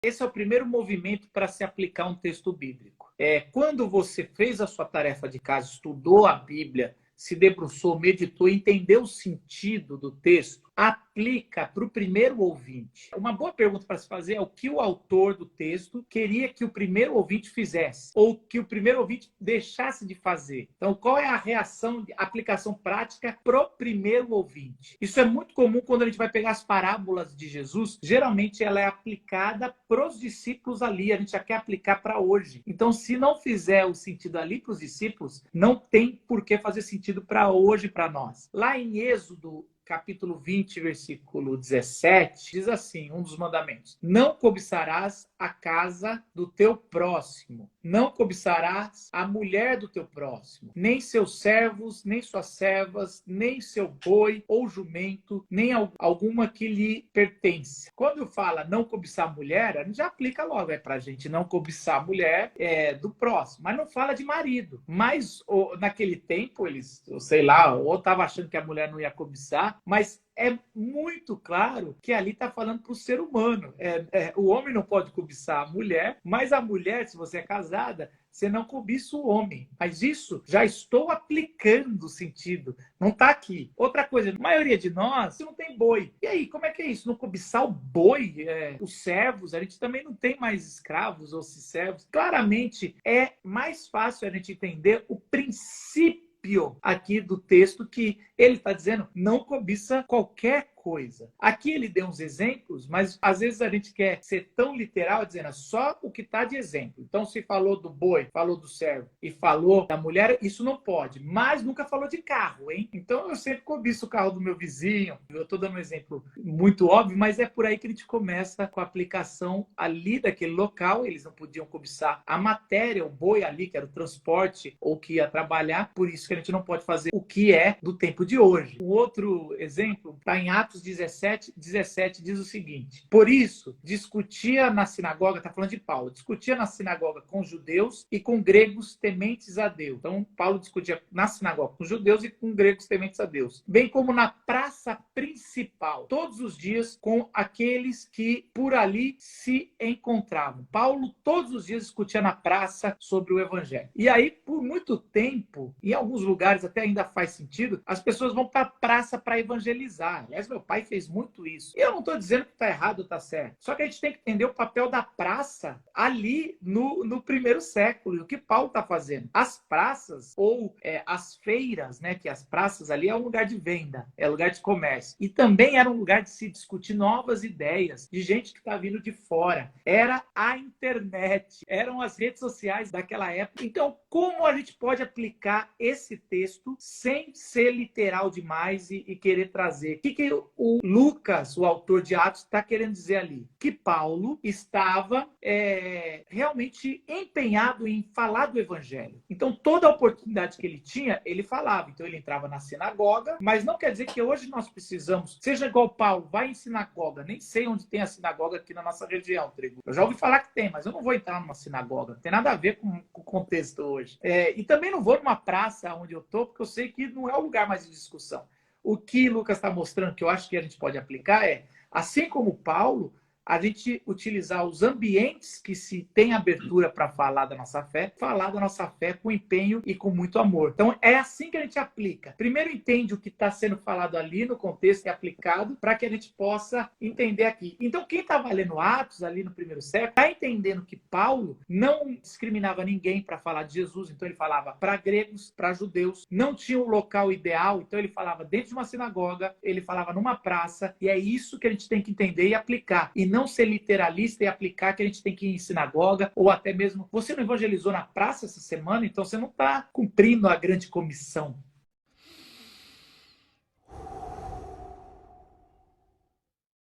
Esse é o primeiro movimento para se aplicar um texto bíblico. Quando você fez a sua tarefa de casa, estudou a Bíblia, se debruçou, meditou, entendeu o sentido do texto, aplica para o primeiro ouvinte. Uma boa pergunta para se fazer é o que o autor do texto queria que o primeiro ouvinte fizesse, ou que o primeiro ouvinte deixasse de fazer. Então, qual é a reação, de aplicação prática para o primeiro ouvinte? Isso é muito comum quando a gente vai pegar as parábolas de Jesus. Geralmente, ela é aplicada para os discípulos ali. A gente já quer aplicar para hoje. Então, se não fizer o sentido ali para os discípulos, não tem por que fazer sentido para hoje, para nós. Lá em Êxodo, capítulo 20, versículo 17, diz assim, um dos mandamentos: não cobiçarás a casa do teu próximo, não cobiçarás a mulher do teu próximo, nem seus servos, nem suas servas, nem seu boi ou jumento, nem alguma que lhe pertence. Quando fala não cobiçar a mulher, a gente já aplica logo, pra gente não cobiçar a mulher do próximo, mas não fala de marido. Mas naquele tempo, eles, sei lá, ou estavam achando que a mulher não ia cobiçar, mas é muito claro que ali está falando para o ser humano. O homem não pode cobiçar a mulher, mas a mulher, se você é casada, você não cobiça o homem. Mas isso já estou aplicando o sentido. Não está aqui. Outra coisa, a maioria de nós não tem boi. E aí, como é que é isso? Não cobiçar o boi? Os servos, a gente também não tem mais escravos ou servos. Claramente, é mais fácil a gente entender o princípio aqui do texto, que ele está dizendo não cobiça qualquer coisa. Aqui ele deu uns exemplos, mas às vezes a gente quer ser tão literal, dizendo só o que está de exemplo. Então, se falou do boi, falou do servo e falou da mulher, isso não pode. Mas nunca falou de carro, hein? Então, eu sempre cobiço o carro do meu vizinho. Eu estou dando um exemplo muito óbvio, mas é por aí que a gente começa com a aplicação ali daquele local. Eles não podiam cobiçar a matéria, o boi ali, que era o transporte ou que ia trabalhar. Por isso que a gente não pode fazer o que é do tempo de hoje. Um outro exemplo está em Atos 17 diz o seguinte: por isso, discutia na sinagoga, está falando de Paulo, discutia na sinagoga com judeus e com gregos tementes a Deus. Então, Paulo discutia na sinagoga com judeus e com gregos tementes a Deus, bem como na praça principal, todos os dias com aqueles que por ali se encontravam. Paulo todos os dias discutia na praça sobre o evangelho. E aí, por muito tempo, em alguns lugares até ainda faz sentido, as pessoas vão para a praça para evangelizar. Aliás, meu pai fez muito isso. E eu não estou dizendo que está errado ou está certo. Só que a gente tem que entender o papel da praça ali no primeiro século. E o que Paulo está fazendo? As praças ou as feiras, né? Que as praças ali é um lugar de venda, é lugar de comércio. E também era um lugar de se discutir novas ideias, de gente que está vindo de fora. Era a internet, eram as redes sociais daquela época. Então, como a gente pode aplicar esse texto sem ser literal demais e querer trazer? O que o Lucas, o autor de Atos, está querendo dizer ali? Que Paulo estava realmente empenhado em falar do evangelho. Então, toda a oportunidade que ele tinha, ele falava. Então, ele entrava na sinagoga, mas não quer dizer que hoje nós precisamos, seja igual Paulo, vai em sinagoga. Nem sei onde tem a sinagoga aqui na nossa região, Trigo. Eu já ouvi falar que tem, mas eu não vou entrar numa sinagoga. Não tem nada a ver com o contexto hoje. E também não vou numa praça onde eu estou, porque eu sei que não é o lugar mais de discussão. O que Lucas está mostrando, que eu acho que a gente pode aplicar, assim como Paulo, a gente utilizar os ambientes que se tem abertura para falar da nossa fé com empenho e com muito amor. Então, é assim que a gente aplica. Primeiro, entende o que está sendo falado ali no contexto e aplicado para que a gente possa entender aqui. Então, quem estava lendo Atos ali no primeiro século está entendendo que Paulo não discriminava ninguém para falar de Jesus. Então, ele falava para gregos, para judeus. Não tinha um local ideal. Então, ele falava dentro de uma sinagoga, ele falava numa praça. E é isso que a gente tem que entender e aplicar. E não ser literalista e aplicar que a gente tem que ir em sinagoga, ou até mesmo, você não evangelizou na praça essa semana, então você não está cumprindo a grande comissão.